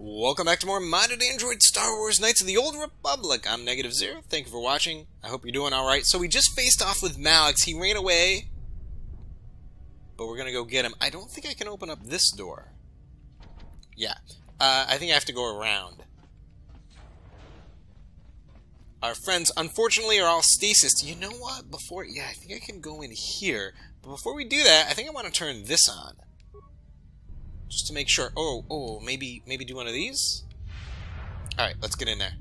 Welcome back to more modded Android Star Wars Knights of the Old Republic. I'm Negative0. Thank you for watching. I hope you're doing alright. So we just faced off with Malix. He ran away. But we're going to go get him. I don't think I can open up this door. Yeah. I think I have to go around. Our friends, unfortunately, are all stasis. You know what? Yeah, I think I can go in here. But before we do that, I think I want to turn this on. Just to make sure. Oh, maybe do one of these? Alright, let's get in there.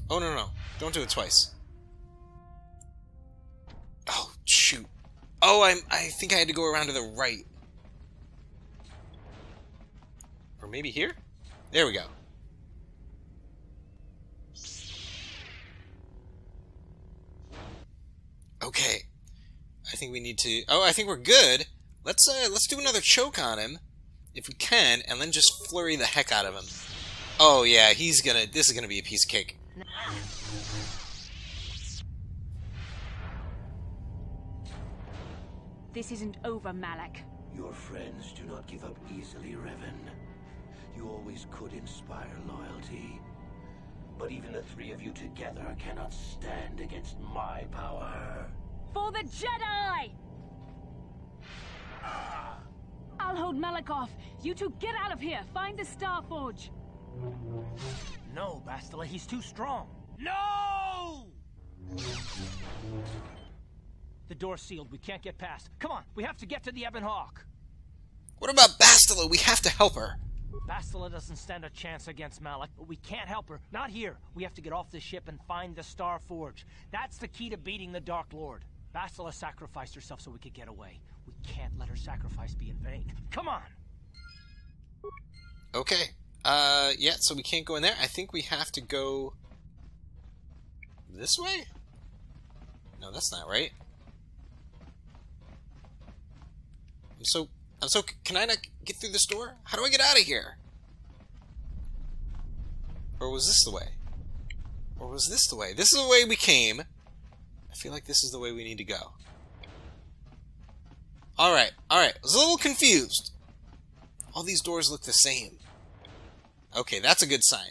Oh, no. Don't do it twice. Oh, shoot. Oh, I think I had to go around to the right. Or maybe here? There we go. Okay. I think we need to... Oh, I think we're good. Let's do another choke on him. If we can, and then just flurry the heck out of him. Oh yeah, this is gonna be a piece of cake. This isn't over, Malak. Your friends do not give up easily, Revan. You always could inspire loyalty. But even the three of you together cannot stand against my power. For the Jedi! I'll hold Malak off. You two get out of here. Find the Star Forge. No, Bastila, he's too strong. No! The door's sealed. We can't get past. Come on, we have to get to the Ebon Hawk. What about Bastila? We have to help her. Bastila doesn't stand a chance against Malak, but we can't help her. Not here. We have to get off the ship and find the Star Forge. That's the key to beating the Dark Lord. Bastila sacrificed herself so we could get away. We can't let her sacrifice be in vain. Come on! Okay. Yeah, so we can't go in there. I think we have to go... this way? No, that's not right. Can I not get through this door? How do I get out of here? Or was this the way? Or was this the way? This is the way we came. I feel like this is the way we need to go. Alright. I was a little confused. All these doors look the same. Okay, that's a good sign.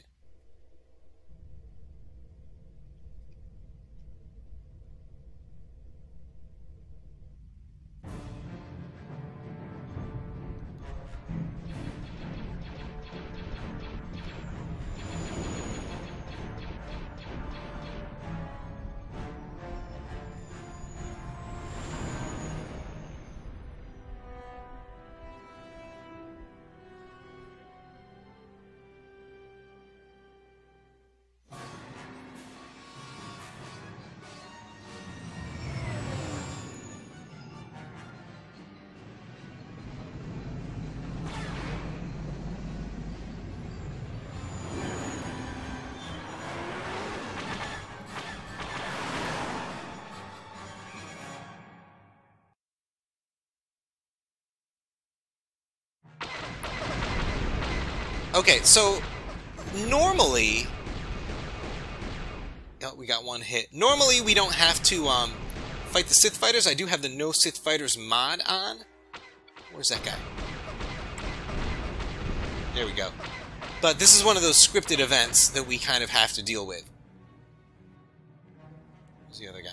Okay, so normally... oh, we got one hit. Normally we don't have to fight the Sith Fighters. I do have the No Sith Fighters mod on. Where's that guy? There we go. But this is one of those scripted events that we kind of have to deal with. Where's the other guy?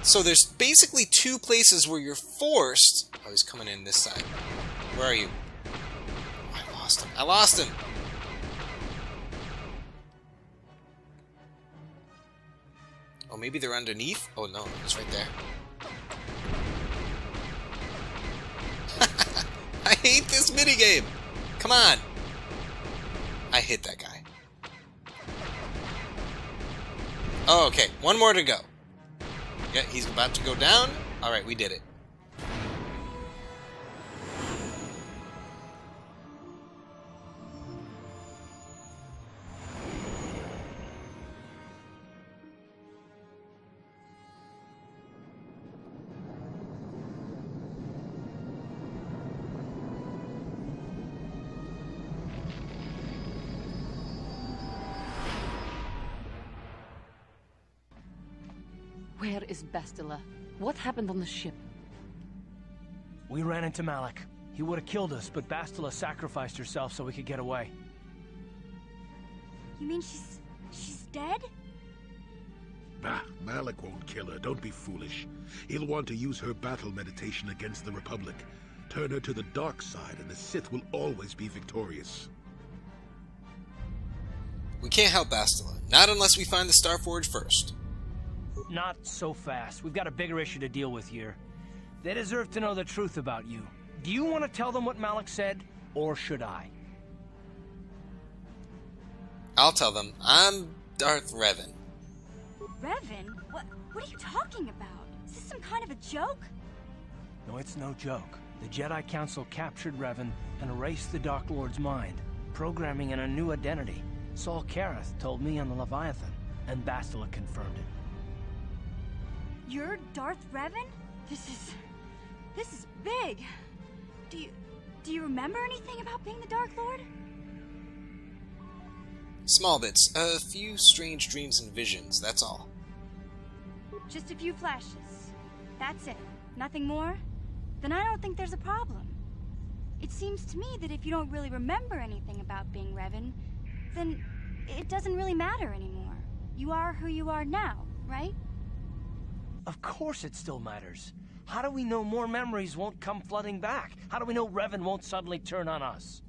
So there's basically two places where you're forced... oh, he's coming in this side. Where are you? Oh, I lost him. Oh, maybe they're underneath? Oh, no. It's right there. I hate this minigame. Come on. I hit that guy. Oh, okay. One more to go. Yeah, he's about to go down. Alright, we did it. Where is Bastila? What happened on the ship? We ran into Malak. He would have killed us, but Bastila sacrificed herself so we could get away. You mean she's dead? Bah, Malak won't kill her. Don't be foolish. He'll want to use her battle meditation against the Republic. Turn her to the dark side, and the Sith will always be victorious. We can't help Bastila. Not unless we find the Starforge first. Not so fast. We've got a bigger issue to deal with here. They deserve to know the truth about you. Do you want to tell them what Malak said, or should I? I'll tell them. I'm Darth Revan. Revan? What are you talking about? Is this some kind of a joke? No, it's no joke. The Jedi Council captured Revan and erased the Dark Lord's mind, programming in a new identity. Saul Karath told me on the Leviathan, and Bastila confirmed it. You're Darth Revan? This is big. Do you remember anything about being the Dark Lord? Small bits. A few strange dreams and visions, that's all. Just a few flashes. That's it. Nothing more? Then I don't think there's a problem. It seems to me that if you don't really remember anything about being Revan, then it doesn't really matter anymore. You are who you are now, right? Of course it still matters. How do we know more memories won't come flooding back? How do we know Revan won't suddenly turn on us?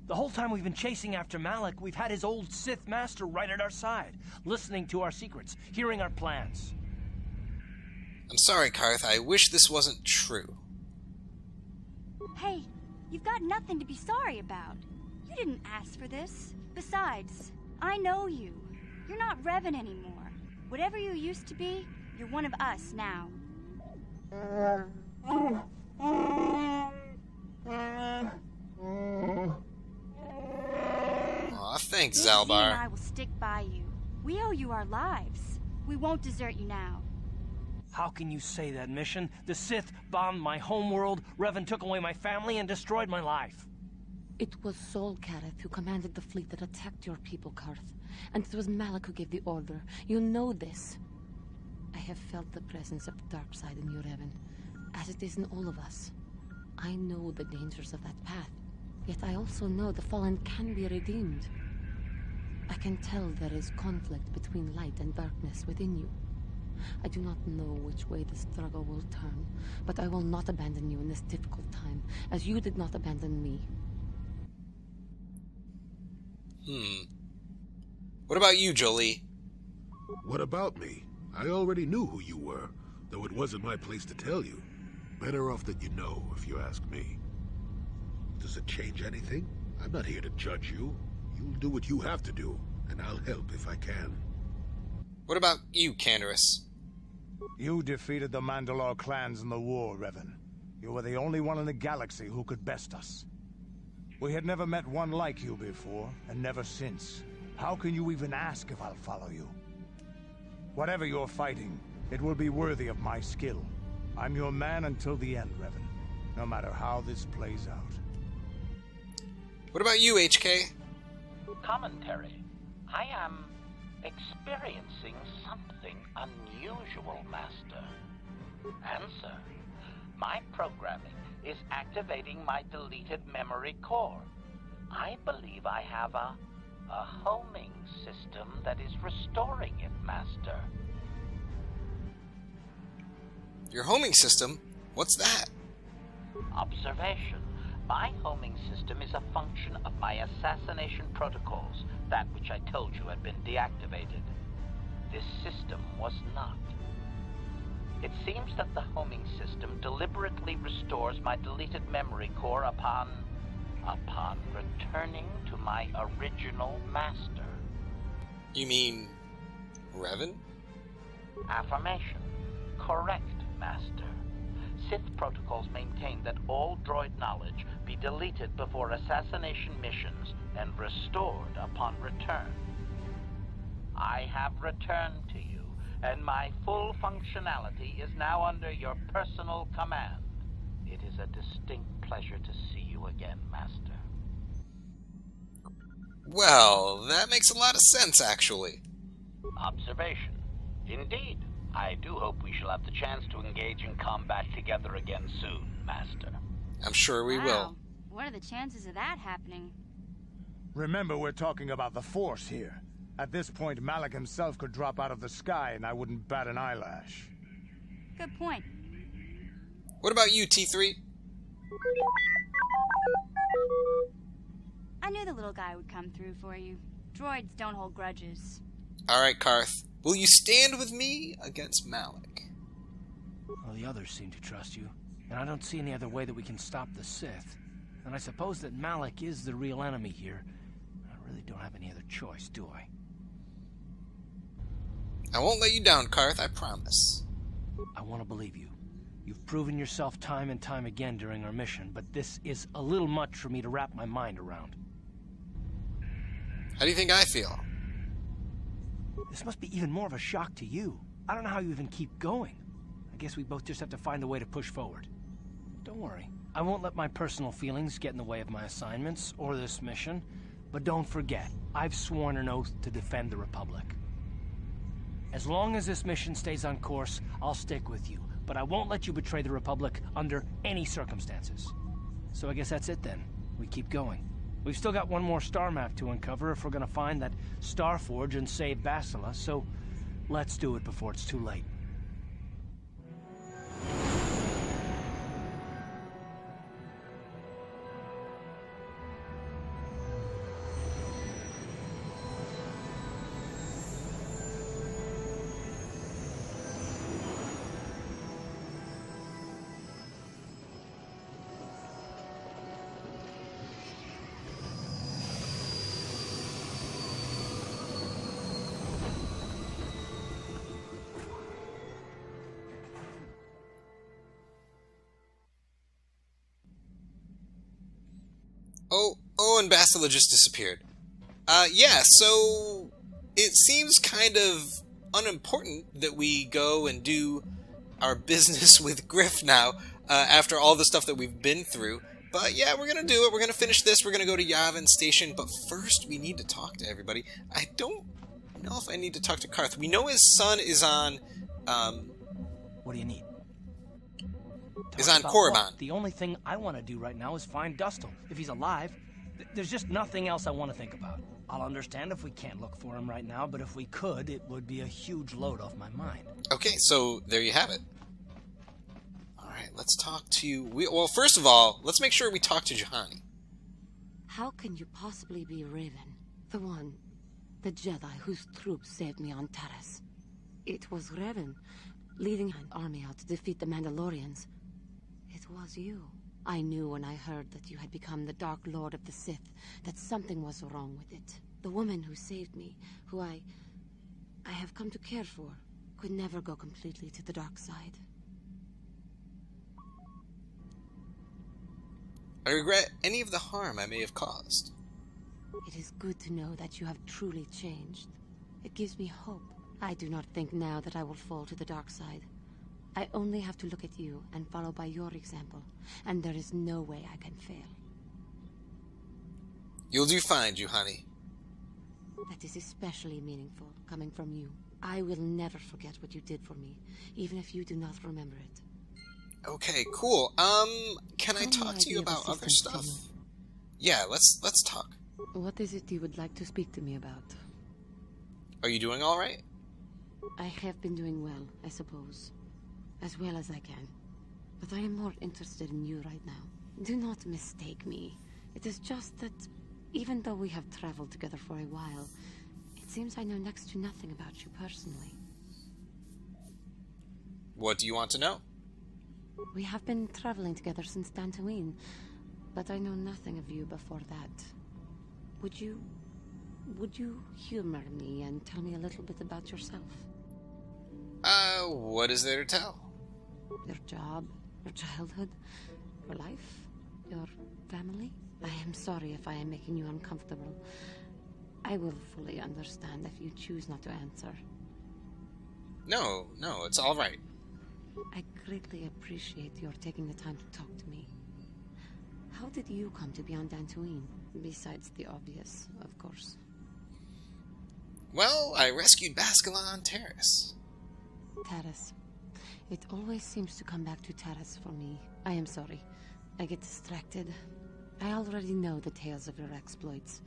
The whole time we've been chasing after Malak, we've had his old Sith master right at our side, listening to our secrets, hearing our plans. I'm sorry, Karath. I wish this wasn't true. Hey, you've got nothing to be sorry about. You didn't ask for this. Besides, I know you. You're not Revan anymore. Whatever you used to be, you're one of us now. Aw, thanks, Big Z and Zalbar. I will stick by you. We owe you our lives. We won't desert you now. How can you say that, Mission? The Sith bombed my homeworld, Revan took away my family, and destroyed my life. It was Saul Karath who commanded the fleet that attacked your people, Karath. And it was Malak who gave the order. You know this. I have felt the presence of the dark side in you, Revan, as it is in all of us. I know the dangers of that path, yet I also know the fallen can be redeemed. I can tell there is conflict between light and darkness within you. I do not know which way the struggle will turn, but I will not abandon you in this difficult time, as you did not abandon me. What about you, Jolie? What about me? I already knew who you were, though it wasn't my place to tell you. Better off that you know, if you ask me. Does it change anything? I'm not here to judge you. You'll do what you have to do, and I'll help if I can. What about you, Kainzorus? You defeated the Mandalore clans in the war, Revan. You were the only one in the galaxy who could best us. We had never met one like you before, and never since. How can you even ask if I'll follow you? Whatever you're fighting, it will be worthy of my skill. I'm your man until the end, Revan, no matter how this plays out. What about you, HK? Commentary. I am experiencing something unusual, Master. Answer. My programming is activating my deleted memory core. I believe I have a homing system that is restoring it, Master. Your homing system? What's that? Observation. My homing system is a function of my assassination protocols, that which I told you had been deactivated. This system was not. It seems that the homing system deliberately restores my deleted memory core upon returning to my original master. You mean Revan? Affirmation. Correct, Master. Sith protocols maintain that all droid knowledge be deleted before assassination missions and restored upon return. I have returned to you, and my full functionality is now under your personal command. It is a distinct pleasure to see you again, Master. Well, that makes a lot of sense, actually. Observation. Indeed. I do hope we shall have the chance to engage in combat together again soon, Master. I'm sure we will. What are the chances of that happening? Remember, we're talking about the Force here. At this point, Malak himself could drop out of the sky and I wouldn't bat an eyelash. Good point. What about you, T3? I knew the little guy would come through for you. Droids don't hold grudges. Alright, Karath. Will you stand with me against Malak? Well, the others seem to trust you, and I don't see any other way that we can stop the Sith. And I suppose that Malak is the real enemy here. I really don't have any other choice, do I? I won't let you down, Karath, I promise. I want to believe you. You've proven yourself time and time again during our mission, but this is a little much for me to wrap my mind around. How do you think I feel? This must be even more of a shock to you. I don't know how you even keep going. I guess we both just have to find a way to push forward. Don't worry. I won't let my personal feelings get in the way of my assignments or this mission. But don't forget, I've sworn an oath to defend the Republic. As long as this mission stays on course, I'll stick with you. But I won't let you betray the Republic under any circumstances. So I guess that's it then. We keep going. We've still got one more star map to uncover if we're gonna find that Star Forge and save Bastila, so let's do it before it's too late. Oh, and Bastila just disappeared. Yeah, so it seems kind of unimportant that we go and do our business with Griff now, after all the stuff that we've been through. But yeah, we're gonna do it. We're gonna finish this. We're gonna go to Yavin Station. But first, we need to talk to everybody. I don't know if I need to talk to Karath. We know his son is on, What do you need? Is on Korriban. The only thing I want to do right now is find Dustil. If he's alive, there's just nothing else I want to think about. I'll understand if we can't look for him right now, but if we could, it would be a huge load off my mind. Okay, so there you have it. Alright, let's talk to... Well, first of all, let's make sure we talk to Juhani. How can you possibly be Raven? The Jedi whose troops saved me on Taris. It was Raven, leading an army out to defeat the Mandalorians. It was you. I knew when I heard that you had become the Dark Lord of the Sith, that something was wrong with it. The woman who saved me, who I have come to care for, could never go completely to the dark side. I regret any of the harm I may have caused. It is good to know that you have truly changed. It gives me hope. I do not think now that I will fall to the dark side. I only have to look at you and follow by your example, and there is no way I can fail. You'll do fine, Juhani. That is especially meaningful, coming from you. I will never forget what you did for me, even if you do not remember it. Okay, cool. Can I talk to you about other stuff? Yeah, let's talk. What is it you would like to speak to me about? Are you doing all right? I have been doing well, I suppose. As well as I can. But I am more interested in you right now. Do not mistake me. It is just that, even though we have traveled together for a while, it seems I know next to nothing about you personally. What do you want to know? We have been traveling together since Dantooine, but I know nothing of you before that. Would you humor me and tell me a little bit about yourself? What is there to tell? Your job, your childhood, your life, your family? I am sorry if I am making you uncomfortable. I will fully understand if you choose not to answer. No, it's all right. I greatly appreciate your taking the time to talk to me. How did you come to be on Dantooine? Besides the obvious, of course. Well, I rescued Bastila on Taris. Taris. It always seems to come back to Taris for me. I am sorry. I get distracted. I already know the tales of your exploits.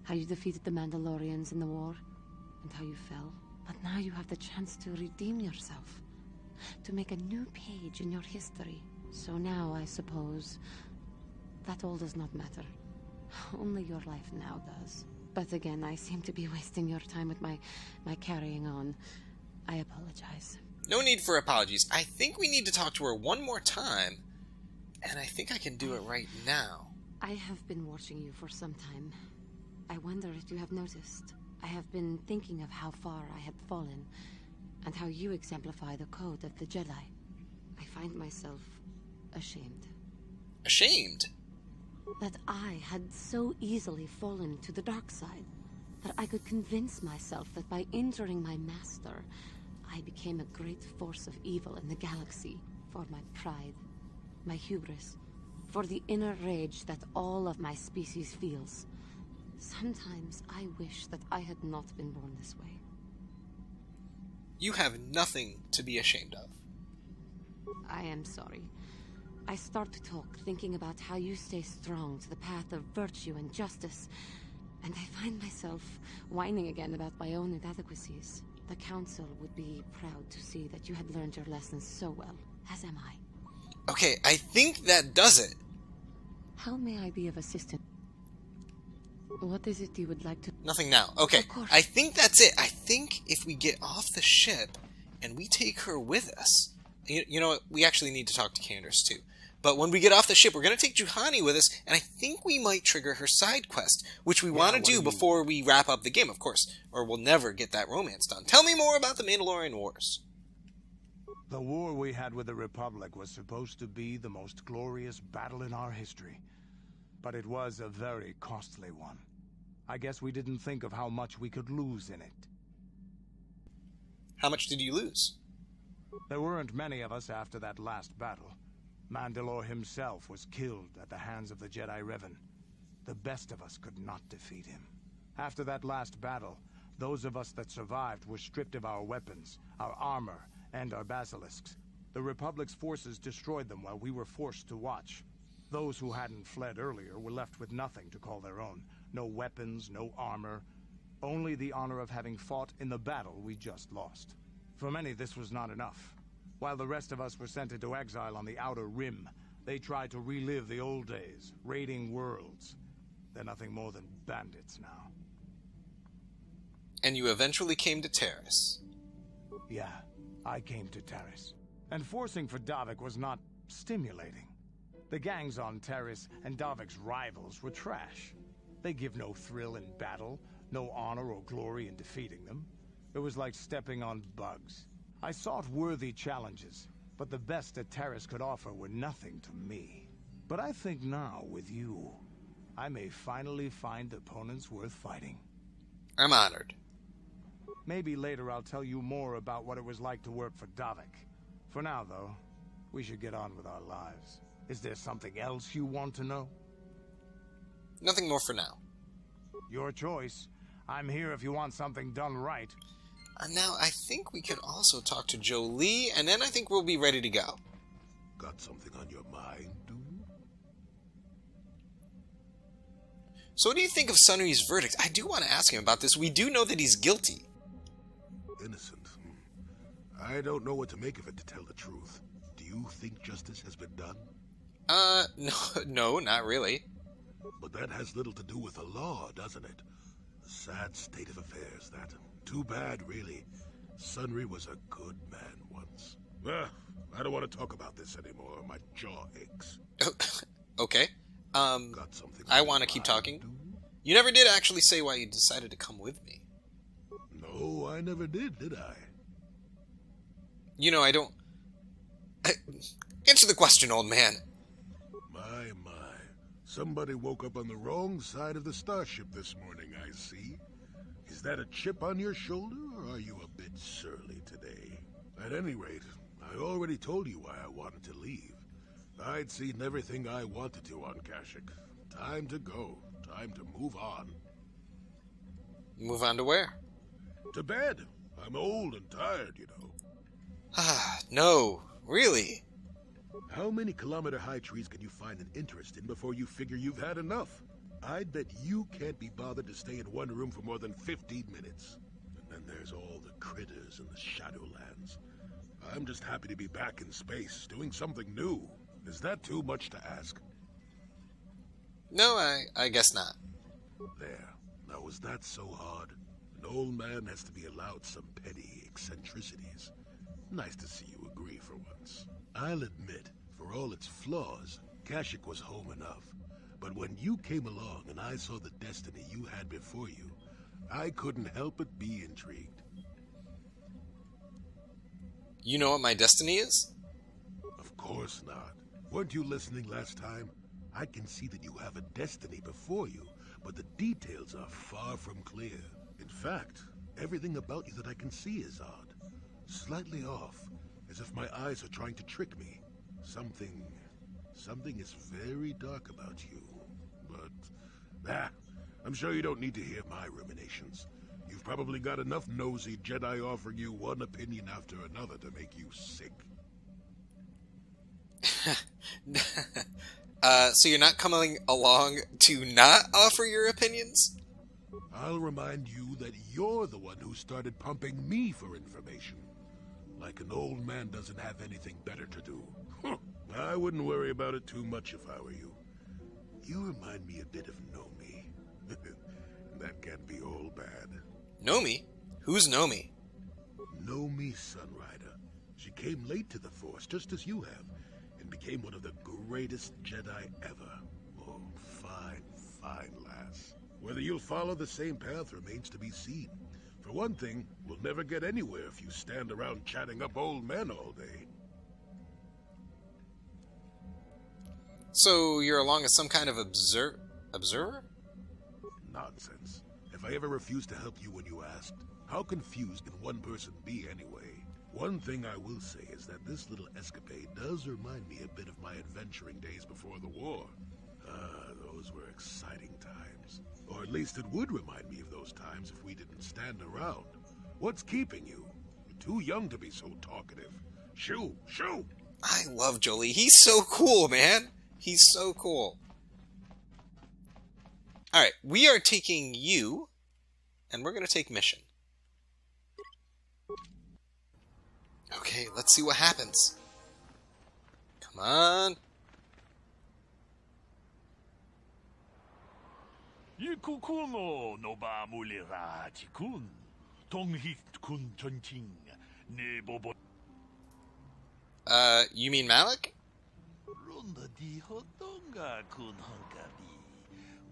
How you defeated the Mandalorians in the war, and how you fell. But now you have the chance to redeem yourself. To make a new page in your history. So now, I suppose, that all does not matter. Only your life now does. But again, I seem to be wasting your time with my carrying on. I apologize. No need for apologies. I think we need to talk to her one more time, and I think I can do it right now. I have been watching you for some time. I wonder if you have noticed. I have been thinking of how far I had fallen, and how you exemplify the code of the Jedi. I find myself ashamed. Ashamed? That I had so easily fallen to the dark side. That I could convince myself that by injuring my master, I became a great force of evil in the galaxy. For my pride, my hubris, for the inner rage that all of my species feels. Sometimes I wish that I had not been born this way. You have nothing to be ashamed of. I am sorry. I start to talk, thinking about how you stay strong to the path of virtue and justice, and I find myself whining again about my own inadequacies. The Council would be proud to see that you had learned your lessons so well, as am I. Okay, I think that does it. How may I be of assistance? What is it you would like to... Nothing now. Okay, Of course. I think that's it. I think if we get off the ship and we take her with us... You know what? We actually need to talk to Candace too. But when we get off the ship, we're going to take Juhani with us, and I think we might trigger her side quest, which we want to do before we wrap up the game, of course, or we'll never get that romance done. Tell me more about the Mandalorian Wars. The war we had with the Republic was supposed to be the most glorious battle in our history. But it was a very costly one. I guess we didn't think of how much we could lose in it. How much did you lose? There weren't many of us after that last battle. Mandalore himself was killed at the hands of the Jedi Revan. The best of us could not defeat him. After that last battle, those of us that survived were stripped of our weapons, our armor, and our basilisks. The Republic's forces destroyed them while we were forced to watch. Those who hadn't fled earlier were left with nothing to call their own. No weapons, no armor. Only the honor of having fought in the battle we just lost. For many, this was not enough. While the rest of us were sent into exile on the Outer Rim, they tried to relive the old days, raiding worlds. They're nothing more than bandits now. And you eventually came to Taris. Yeah, I came to Taris. And forcing for Davik was not stimulating. The gangs on Taris and Davik's rivals were trash. They give no thrill in battle, no honor or glory in defeating them. It was like stepping on bugs. I sought worthy challenges, but the best that Taris could offer were nothing to me. But I think now, with you, I may finally find opponents worth fighting. I'm honored. Maybe later I'll tell you more about what it was like to work for Davik. For now, though, we should get on with our lives. Is there something else you want to know? Nothing more for now. Your choice. I'm here if you want something done right. Now, I think we can also talk to Jolie, and then I think we'll be ready to go. Got something on your mind, dude? So what do you think of Sunry's verdict? I do want to ask him about this. We do know that he's guilty. Innocent. I don't know what to make of it, to tell the truth. Do you think justice has been done? No, not really. But that has little to do with the law, doesn't it? A sad state of affairs, that. Too bad, really. Sunry was a good man once. I don't want to talk about this anymore. My jaw aches. Okay. Got something I want to keep talking. You never did actually say why you decided to come with me. No, I never did I? You know, I don't... Answer the question, old man. My. Somebody woke up on the wrong side of the starship this morning, I see. Is that a chip on your shoulder, or are you a bit surly today? At any rate, I already told you why I wanted to leave. I'd seen everything I wanted to on Kashyyyk. Time to go. Time to move on. Move on to where? To bed. I'm old and tired, you know. No, really? How many kilometer-high trees can you find an interest in before you figure you've had enough? I'd bet you can't be bothered to stay in one room for more than 15 minutes. And then there's all the critters in the Shadowlands. I'm just happy to be back in space, doing something new. Is that too much to ask? No, I guess not. There. Now, was that so hard? An old man has to be allowed some petty eccentricities. Nice to see you agree for once. I'll admit, for all its flaws, Kashyyyk was home enough. But when you came along and I saw the destiny you had before you, I couldn't help but be intrigued. You know what my destiny is? Of course not. Weren't you listening last time? I can see that you have a destiny before you, but the details are far from clear. In fact, everything about you that I can see is odd. Slightly off, as if my eyes are trying to trick me. Something is very dark about you. But, I'm sure you don't need to hear my ruminations. You've probably got enough nosy Jedi offering you one opinion after another to make you sick. So you're not coming along to not offer your opinions? I'll remind you that you're the one who started pumping me for information. Like an old man doesn't have anything better to do. I wouldn't worry about it too much if I were you. You remind me a bit of Nomi. That can't be all bad. Nomi? Who's Nomi? Nomi Sunrider. She came late to the Force, just as you have, and became one of the greatest Jedi ever. Oh, fine lass. Whether you'll follow the same path remains to be seen. For one thing, we'll never get anywhere if you stand around chatting up old men all day. So you're along as some kind of observer? Nonsense. If I ever refused to help you when you asked, how confused can one person be anyway? One thing I will say is that this little escapade does remind me a bit of my adventuring days before the war. Those were exciting times. Or at least it would remind me of those times if we didn't stand around. What's keeping you? You're too young to be so talkative. Shoo! I love Jolee. He's so cool, man. He's so cool. Alright, we are taking you, and we're going to take mission. Okay, let's see what happens. Come on. Yikukuno no ba mulera tikun. Tonghit kun tonting. Ne bobo. You mean Malik? Runda di hotonga kun hankabi.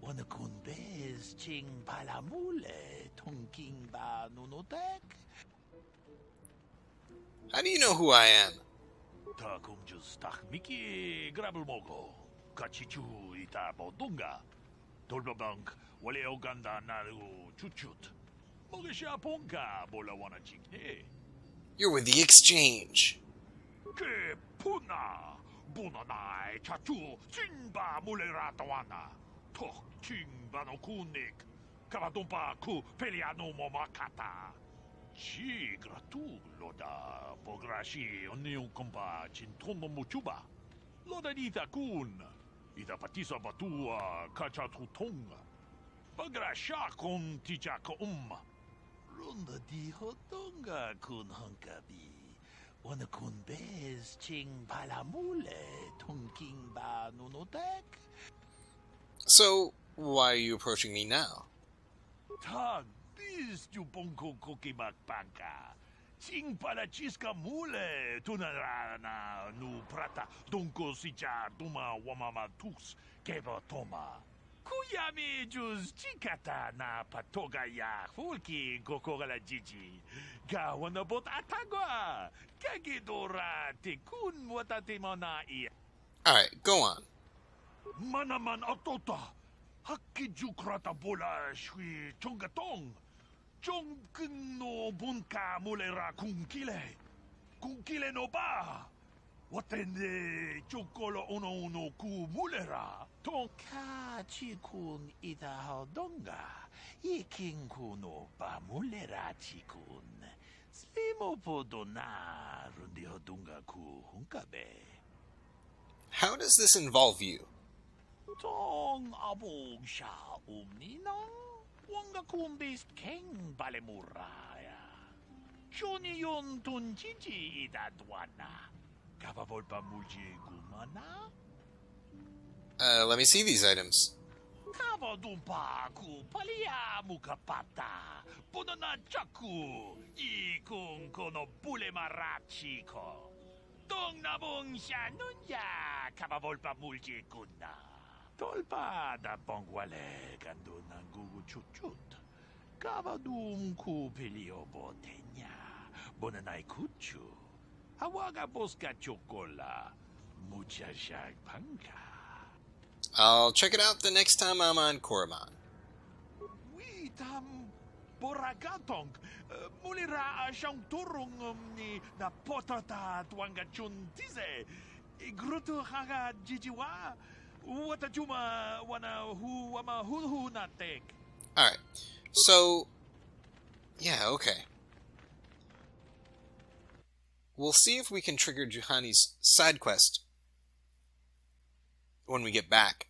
Wana kun bez ching palamule tonking ba nunotek. How do you know who I am? Ta kum just tak miki grabelmogo. Kachichu ita bodunga. Dolbabank wale oganda naru chuchut. Mogesha ponka bola wana chikne. You're with the exchange. Ke puna bunanai chachu chimba muleratawana. Tok chimba no kunik. Kavadompa ku peliano momakata. Chi gratu loda pograshi oniu kompa chintono muchuba. Loda dita kun. Ida patisa batua kachatutonga. Bagrasha kon tichaka Runda di hotonga kun hankabi. Wana kun bez ching palamule tonking ba nunotek. So, why are you approaching me now? Tag bis tu bonko kokimak panka. Ching para chiska mule tunarana nu prata donko sicha duma wamama tus keba toma. Kuyami juz chikata na patoga ya fulki kokogala jiji. Gawana bot atagwa. Kagidora te kun watate mana iya. Alright, go on. Manaman atota. Hakkijukrata bola shui chongatong. Chongkin no bunka mulera kunkile. Kunkile no ba. Watende chokolo uno ku mulera. Tonka chikun ida hodonga. Ikin kuno ba mulera chikun. Slimo podona rundi hodunga ku hunkabe. How does this involve you? Tong abong siya umninang wanga kumbis keng balemuraya. Johnny yon tunjiji idadwana. Kapabol pa muji gumana? Let me see these items. Kavadumpa ku palia mukapata. Punana chaku. Ikung kono bule marachiko. Tong nabong siya nunya. Kapabol pa muji kuna. Tolpa da bongwale gando ng guguchut-chut. Kavadum ku pilio botenya. Bonanay kuchu. Hawaga boska chokola. Mucha shag panka. I'll check it out the next time I'm on Korriban. We tam boragatong. Mulira siyang turong ni na potata tuanga chuntize. Igruto haga jijiwa. Wata juma wana hu wama hulhu natek. Alright. So, yeah, okay. We'll see if we can trigger Juhani's side quest when we get back.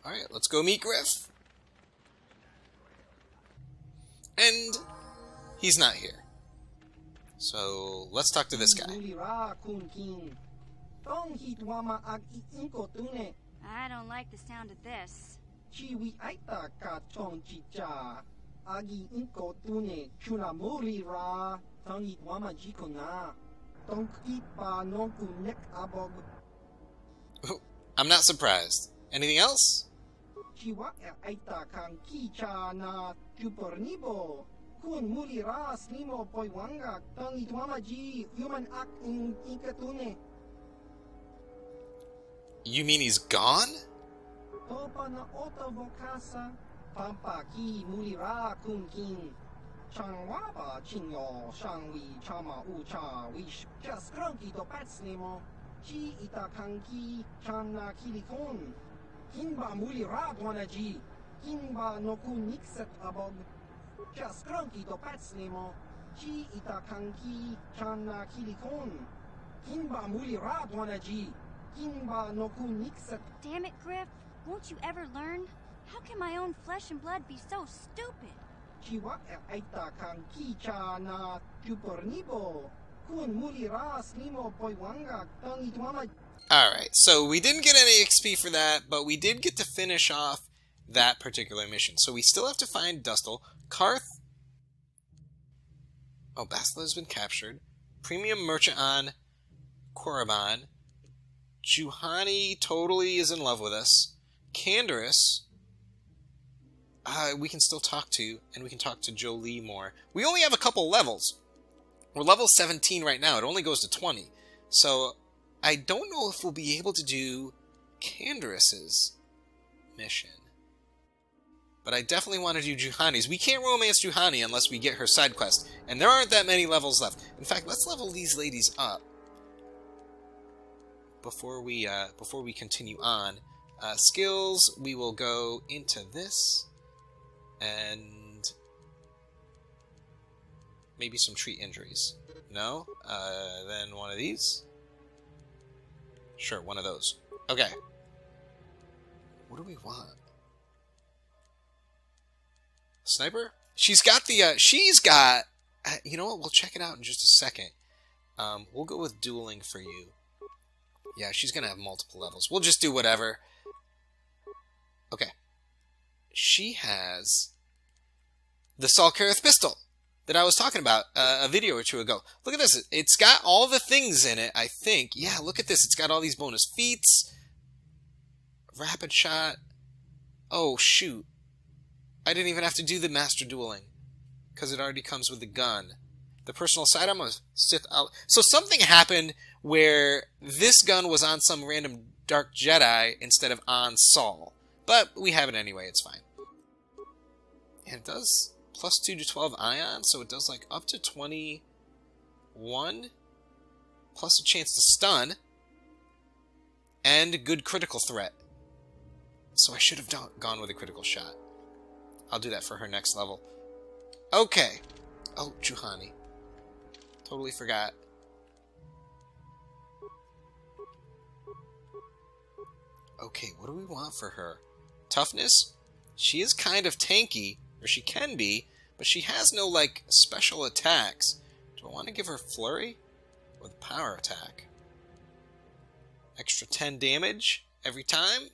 Alright, let's go meet Griff. And he's not here. So let's talk to this guy. I don't like the sound of this. I'm not surprised. Anything else? Kun mulira slimo poiwanga tangi tuamaji human ak in ikatune. You mean he's gone? Topa na oto bokasa pampa ki mulira kun kin. Changwaba chinyo shangwi chama ucha wish just cranky to pat slimo. Chi itakanki chana kilikon. Kinba mulira dwanaji. Kinba noku nixet abog. Just cranky to pat slimo. Chi itakanki chana kilikon. Kinba mulira dwanaji. Kinba noku nixet. Damn it, Griff. Won't you ever learn? How can my own flesh and blood be so stupid? Chiwa itakanki chana tupornibo. Kun mulira slimo poiwanga tangi tuama. Alright, so we didn't get any XP for that, but we did get to finish off that particular mission. So we still have to find Dustil. Karath. Oh, Bastila has been captured. Premium Merchant on Korriban. Juhani totally is in love with us. Kainzorus. We can still talk to, and we can talk to Jolie more. We only have a couple levels. We're level 17 right now. It only goes to 20. So I don't know if we'll be able to do Kainzorus's mission. But I definitely want to do Juhani's. We can't romance Juhani unless we get her side quest. And there aren't that many levels left. In fact, let's level these ladies up before we continue on. Skills, we will go into this. And maybe some treat injuries. No? Then one of these? Sure, one of those. Okay. What do we want? Sniper? She's got the, you know what, we'll check it out in just a second. We'll go with dueling for you. Yeah, she's gonna have multiple levels. We'll just do whatever. Okay. She has the Saul Karath pistol that I was talking about a video or two ago. Look at this. It's got all the things in it, I think. Yeah, look at this. It's got all these bonus feats. Rapid shot. Oh, shoot. I didn't even have to do the master dueling because it already comes with the gun. The personal sidearm was Sith out. So something happened where this gun was on some random Dark Jedi instead of on Saul. But we have it anyway, it's fine. And it does plus 2 to 12 ion, so it does like up to 21. Plus a chance to stun. And good critical threat. So I should have gone with a critical shot. I'll do that for her next level. Okay. Oh, Juhani. Totally forgot. Okay, what do we want for her? Toughness? She is kind of tanky, or she can be, but she has no, like, special attacks. Do I want to give her Flurry? Or the power attack? Extra 10 damage every time?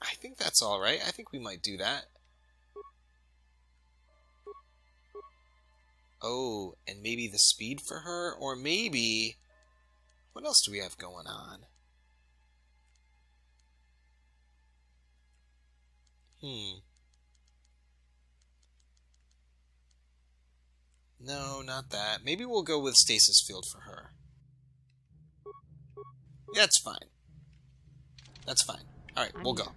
I think that's alright. I think we might do that. Oh, and maybe the speed for her? Or maybe... What else do we have going on? No, not that. Maybe we'll go with Stasis Field for her. Yeah, that's fine. That's fine. Alright, we'll go.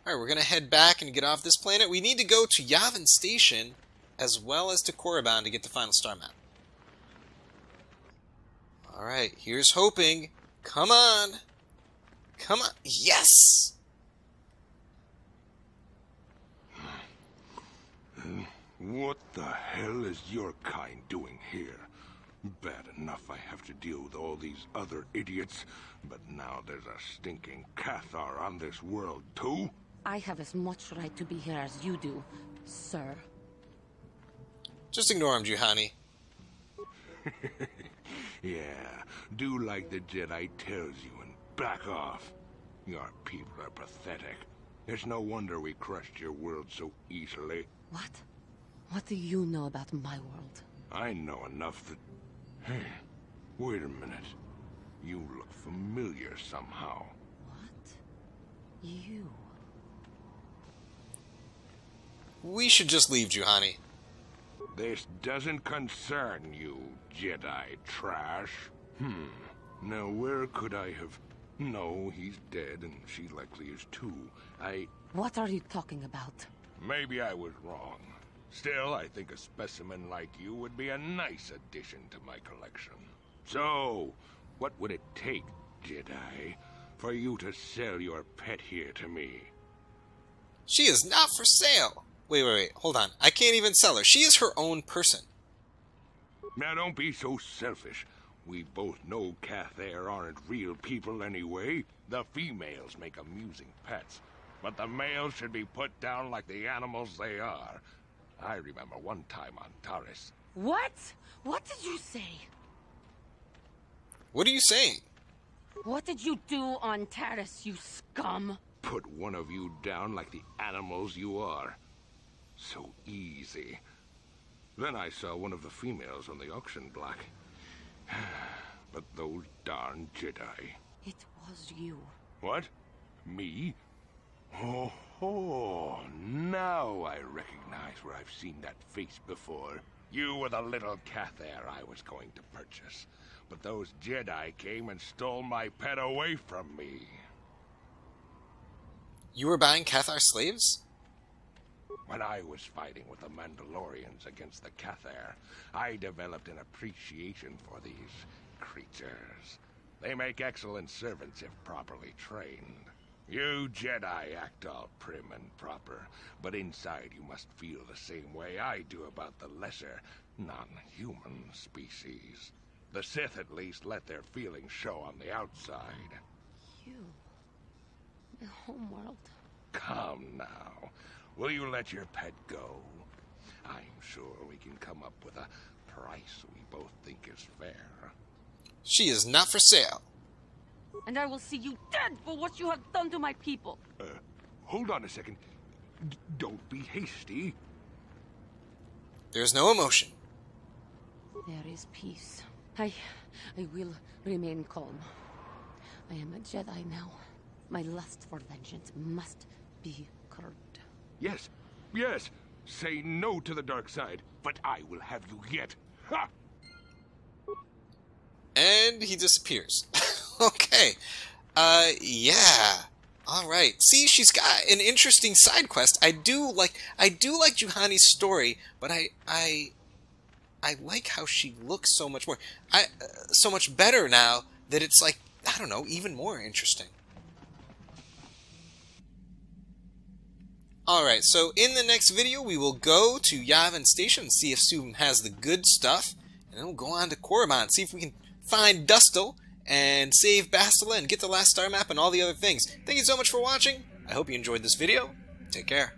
Alright, we're going to head back and get off this planet. We need to go to Yavin Station as well as to Korriban to get the final star map. Alright, here's hoping. Come on! Come on! Yes! What the hell is your kind doing here? Bad enough I have to deal with all these other idiots, but now there's a stinking KOTOR on this world too? I have as much right to be here as you do, sir. Just ignore him, Juhani. Yeah, do like the Jedi tells you and back off. Your people are pathetic. It's no wonder we crushed your world so easily. What? What do you know about my world? I know enough that... Hey, wait a minute. You look familiar somehow. What? You? We should just leave, Juhani. This doesn't concern you, Jedi trash. Now where could I have... No, he's dead, and she likely is too. What are you talking about? Maybe I was wrong. Still, I think a specimen like you would be a nice addition to my collection. So, what would it take, Jedi, for you to sell your pet here to me? She is not for sale! Wait, hold on. I can't even sell her. She is her own person. Now don't be so selfish. We both know KOTOR aren't real people anyway. The females make amusing pets, but the males should be put down like the animals they are. I remember one time on Taris. What? What did you say? What are you saying? What did you do on Taris, you scum? Put one of you down like the animals you are. So easy. Then I saw one of the females on the auction block. But those darn Jedi. It was you. What? Me? Oh, now I recognize where I've seen that face before. You were the little KOTOR I was going to purchase. But those Jedi came and stole my pet away from me. You were buying KOTOR slaves? When I was fighting with the Mandalorians against the KOTOR, I developed an appreciation for these creatures. They make excellent servants if properly trained. You Jedi act all prim and proper, but inside you must feel the same way I do about the lesser, non-human species. The Sith at least let their feelings show on the outside. You... the homeworld. Come now. Will you let your pet go? I'm sure we can come up with a price we both think is fair. She is not for sale. And I will see you dead for what you have done to my people. Hold on a second. Don't be hasty. There's no emotion. There is peace. I will remain calm. I am a Jedi now. My lust for vengeance must be curbed. Yes. Say no to the dark side, but I will have you yet. Ha! And he disappears. Okay. Yeah. Alright. See, she's got an interesting side quest. I do like Juhani's story, but I I like how she looks so much more, so much better now that it's like, I don't know, even more interesting. Alright, so in the next video we will go to Yavin Station and see if Subin has the good stuff, and then we'll go on to Korriban, see if we can find Dustil and save Bastila and get the last star map and all the other things. Thank you so much for watching. I hope you enjoyed this video. Take care.